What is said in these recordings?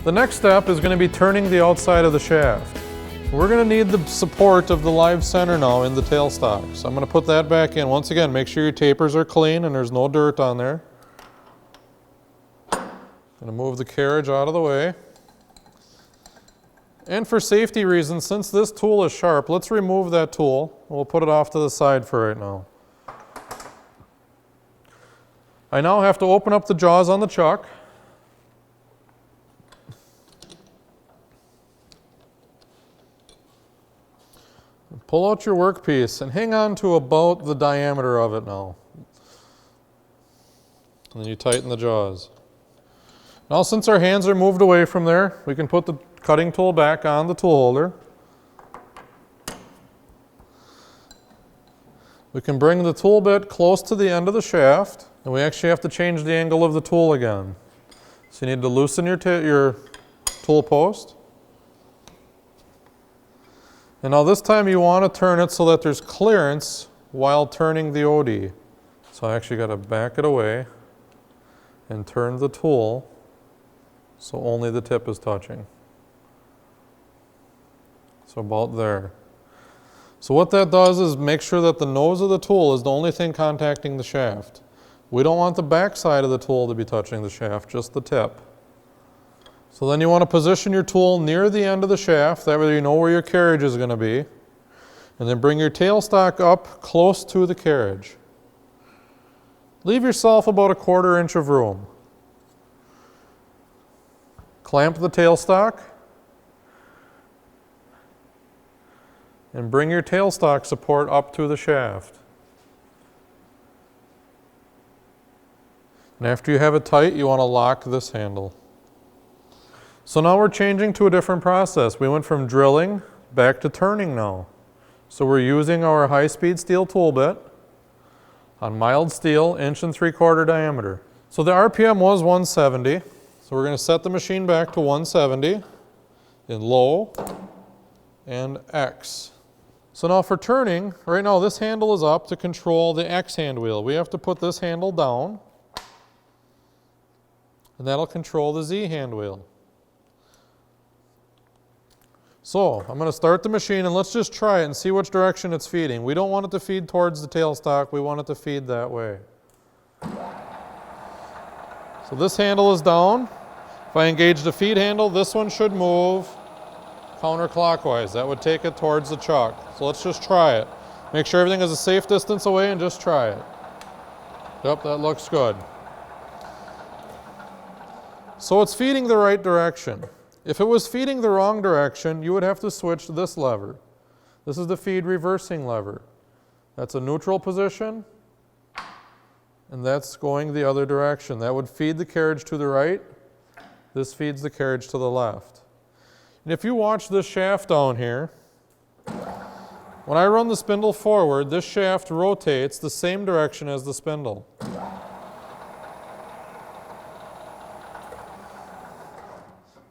The next step is going to be turning the outside of the shaft. We're going to need the support of the live center now in the tailstock. So I'm going to put that back in. Once again, make sure your tapers are clean and there's no dirt on there. I'm going to move the carriage out of the way. And for safety reasons, since this tool is sharp, let's remove that tool. We'll put it off to the side for right now. I now have to open up the jaws on the chuck. Pull out your workpiece and hang on to about the diameter of it now. And then you tighten the jaws. Now since our hands are moved away from there, we can put the cutting tool back on the tool holder. We can bring the tool bit close to the end of the shaft, and we actually have to change the angle of the tool again. So you need to loosen your tool post. And now this time you want to turn it so that there's clearance while turning the OD. So I actually got to back it away and turn the tool so only the tip is touching. So about there. So what that does is make sure that the nose of the tool is the only thing contacting the shaft. We don't want the back side of the tool to be touching the shaft, just the tip. So then you want to position your tool near the end of the shaft, that way you know where your carriage is going to be. And then bring your tailstock up close to the carriage. Leave yourself about 1/4 inch of room. Clamp the tailstock. And bring your tailstock support up to the shaft. And after you have it tight, you want to lock this handle. So now we're changing to a different process. We went from drilling back to turning now. So we're using our high-speed steel tool bit on mild steel, 1 3/4 diameter. So the RPM was 170. So we're going to set the machine back to 170 in low and X. So now for turning, right now this handle is up to control the X hand wheel. We have to put this handle down, and that'll control the Z hand wheel. So I'm going to start the machine and let's just try it and see which direction it's feeding. We don't want it to feed towards the tailstock, we want it to feed that way. So this handle is down. If I engage the feed handle, this one should move counterclockwise. That would take it towards the chuck. So let's just try it. Make sure everything is a safe distance away and just try it. Yep, that looks good. So it's feeding the right direction. If it was feeding the wrong direction, you would have to switch this lever. This is the feed reversing lever. That's a neutral position, and that's going the other direction. That would feed the carriage to the right. This feeds the carriage to the left. And if you watch this shaft down here, when I run the spindle forward, this shaft rotates the same direction as the spindle.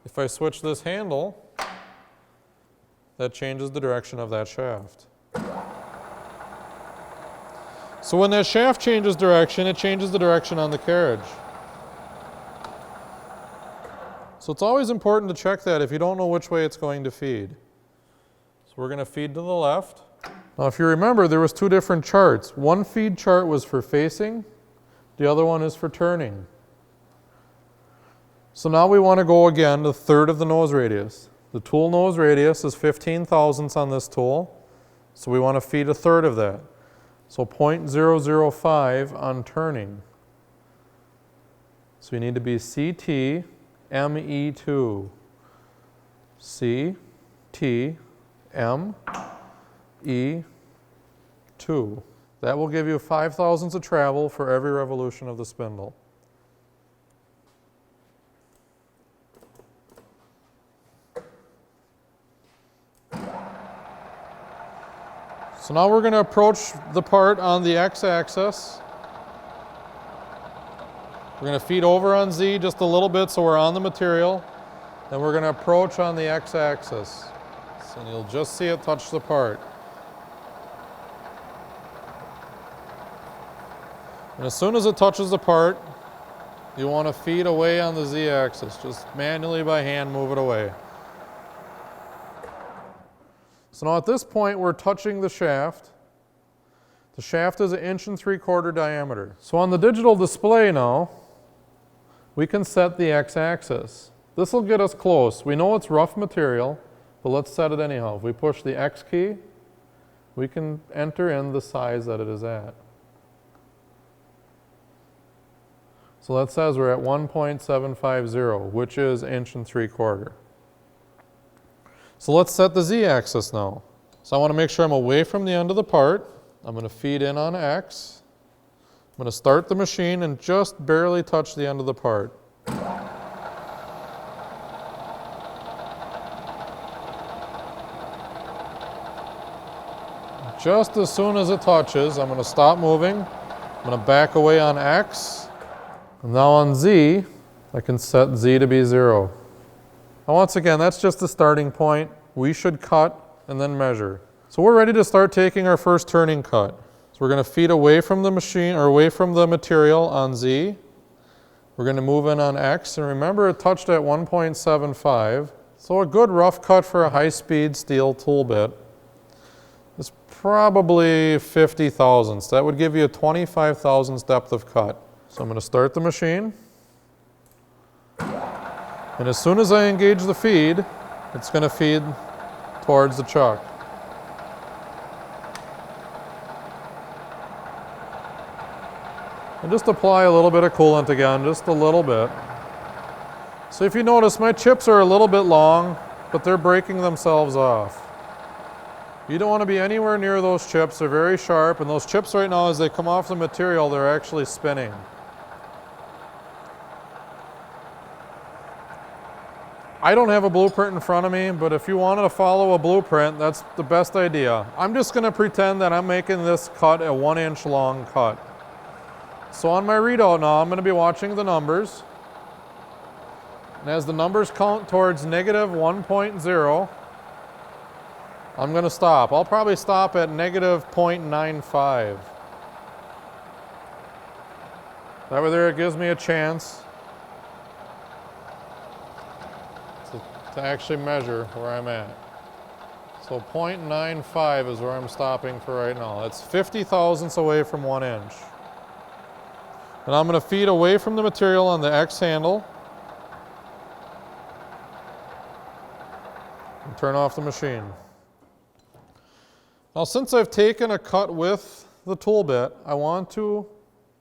If I switch this handle, that changes the direction of that shaft. So when that shaft changes direction, it changes the direction on the carriage. So it's always important to check that if you don't know which way it's going to feed. So we're going to feed to the left. Now if you remember, there was 2 different charts. One feed chart was for facing, the other one is for turning. So now we want to go again to 1/3 of the nose radius. The tool nose radius is 15 thousandths on this tool, so we want to feed 1/3 of that. So 0.005 on turning. So we need to be CT ME2. CT ME2. That will give you 5 thousandths of travel for every revolution of the spindle. So now we're going to approach the part on the x-axis. We're going to feed over on Z just a little bit so we're on the material. Then we're going to approach on the x-axis. So you'll just see it touch the part. And as soon as it touches the part, you want to feed away on the Z-axis. Just manually by hand move it away. So now at this point we're touching the shaft. The shaft is 1 3/4 inch diameter. So on the digital display now, we can set the x-axis. This will get us close. We know it's rough material, but let's set it anyhow. If we push the X key, we can enter in the size that it is at. So that says we're at 1.750, which is 1 3/4 inch. So let's set the Z-axis now. So I want to make sure I'm away from the end of the part. I'm going to feed in on X. I'm going to start the machine and just barely touch the end of the part. Just as soon as it touches, I'm going to stop moving. I'm going to back away on X. And now on Z, I can set Z to be 0. Now once again, that's just the starting point. We should cut and then measure. So we're ready to start taking our first turning cut. So we're going to feed away from the machine, or away from the material on Z. We're going to move in on X, and remember it touched at 1.75. So a good rough cut for a high-speed steel tool bit is probably 50 thousandths. That would give you a 25 thousandths depth of cut. So I'm going to start the machine. And as soon as I engage the feed, it's going to feed towards the chuck. And just apply a little bit of coolant again, just a little bit. So if you notice, my chips are a little bit long, but they're breaking themselves off. You don't want to be anywhere near those chips. They're very sharp, and those chips right now, as they come off the material, they're actually spinning. I don't have a blueprint in front of me, but if you wanted to follow a blueprint, that's the best idea. I'm just going to pretend that I'm making this cut a 1 inch long cut. So on my readout now, I'm going to be watching the numbers. And as the numbers count towards negative 1.0, I'm going to stop. I'll probably stop at negative 0.95. That way there, it gives me a chance to actually measure where I'm at. So 0.95 is where I'm stopping for right now. That's 50 thousandths away from 1 inch. And I'm going to feed away from the material on the X handle and turn off the machine. Now since I've taken a cut with the tool bit, I want to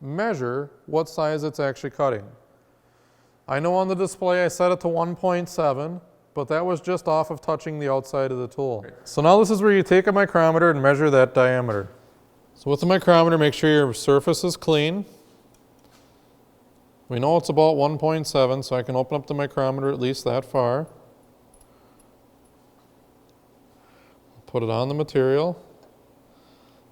measure what size it's actually cutting. I know on the display I set it to 1.7, but that was just off of touching the outside of the tool. So now this is where you take a micrometer and measure that diameter. So with the micrometer, make sure your surface is clean. We know it's about 1.7, so I can open up the micrometer at least that far. Put it on the material,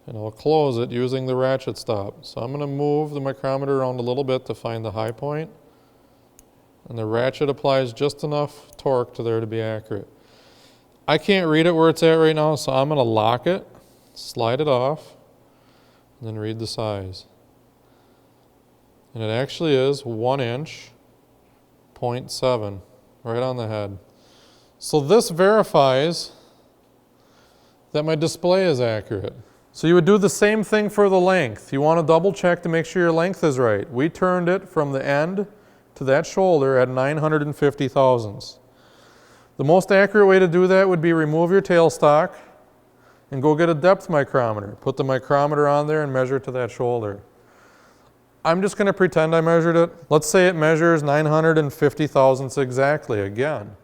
and I'll close it using the ratchet stop. So I'm going to move the micrometer around a little bit to find the high point, and the ratchet applies just enough torque to there to be accurate. I can't read it where it's at right now, so I'm going to lock it, slide it off, and then read the size. And it actually is 1 inch, 0.7, right on the head. So this verifies that my display is accurate. So you would do the same thing for the length. You want to double check to make sure your length is right. We turned it from the end to that shoulder at 950 thousandths. The most accurate way to do that would be remove your tailstock and go get a depth micrometer. Put the micrometer on there and measure to that shoulder. I'm just going to pretend I measured it. Let's say it measures 950 thousandths exactly again.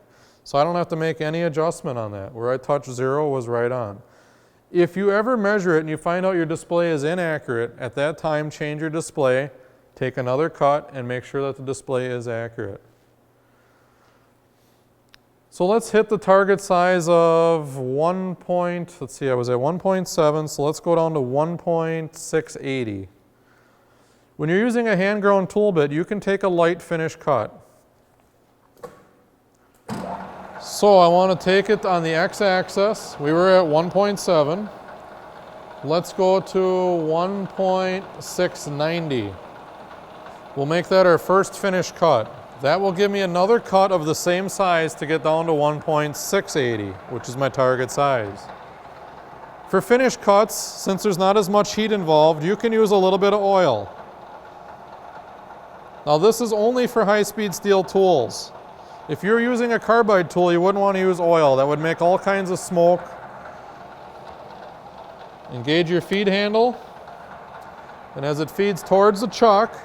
So I don't have to make any adjustment on that. Where I touched 0 was right on. If you ever measure it and you find out your display is inaccurate, at that time change your display, take another cut, and make sure that the display is accurate. So let's hit the target size of let's see, I was at 1.7, so let's go down to 1.680. When you're using a hand-grown tool bit, you can take a light finish cut. So I want to take it on the x-axis. We were at 1.7. Let's go to 1.690. We'll make that our first finished cut. That will give me another cut of the same size to get down to 1.680, which is my target size. For finished cuts, since there's not as much heat involved, you can use a little bit of oil. Now this is only for high-speed steel tools. If you're using a carbide tool, you wouldn't want to use oil. That would make all kinds of smoke. Engage your feed handle, and as it feeds towards the chuck,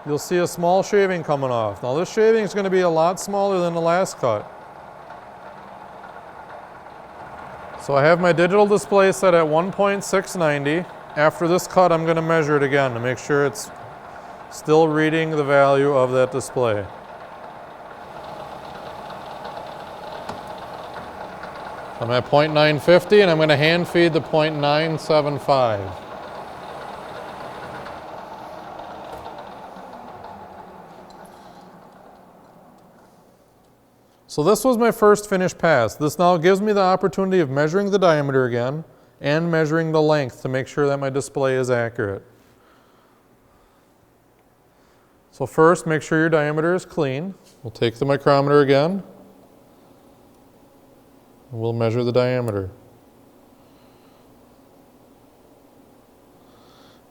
you'll see a small shaving coming off. Now this shaving is going to be a lot smaller than the last cut. So I have my digital display set at 1.690. After this cut, I'm going to measure it again to make sure it's still reading the value of that display. I'm at 0.950 and I'm going to hand feed the 0.975. So this was my first finished pass. This now gives me the opportunity of measuring the diameter again and measuring the length to make sure that my display is accurate. So first, make sure your diameter is clean. We'll take the micrometer again, and we'll measure the diameter.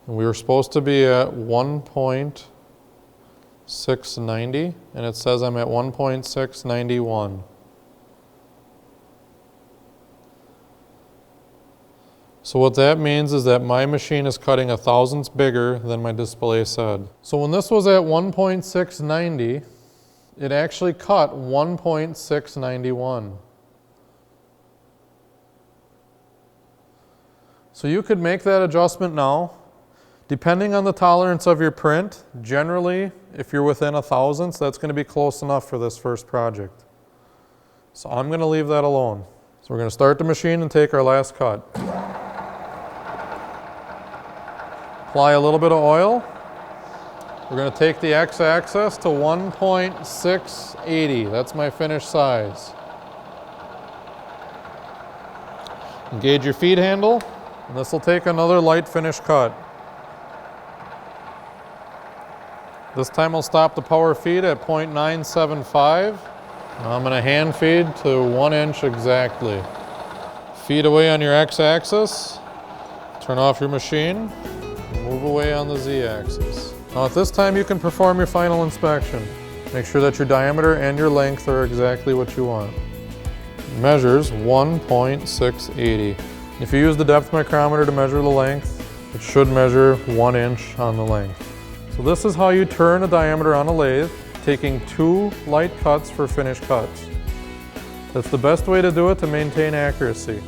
And we were supposed to be at 1.690, and it says I'm at 1.691. So what that means is that my machine is cutting a thousandths bigger than my display said. So when this was at 1.690, it actually cut 1.691. So you could make that adjustment now. Depending on the tolerance of your print, generally, if you're within a thousandths, that's going to be close enough for this first project. So I'm going to leave that alone. So we're going to start the machine and take our last cut. Apply a little bit of oil. We're going to take the x-axis to 1.680. That's my finished size. Engage your feed handle, and this will take another light finish cut. This time I'll stop the power feed at 0.975. Now I'm going to hand feed to 1 inch exactly. Feed away on your x-axis. Turn off your machine. Move away on the z-axis. Now at this time you can perform your final inspection. Make sure that your diameter and your length are exactly what you want. It measures 1.680. If you use the depth micrometer to measure the length, it should measure 1 inch on the length. So this is how you turn a diameter on a lathe, taking 2 light cuts for finished cuts. That's the best way to do it to maintain accuracy.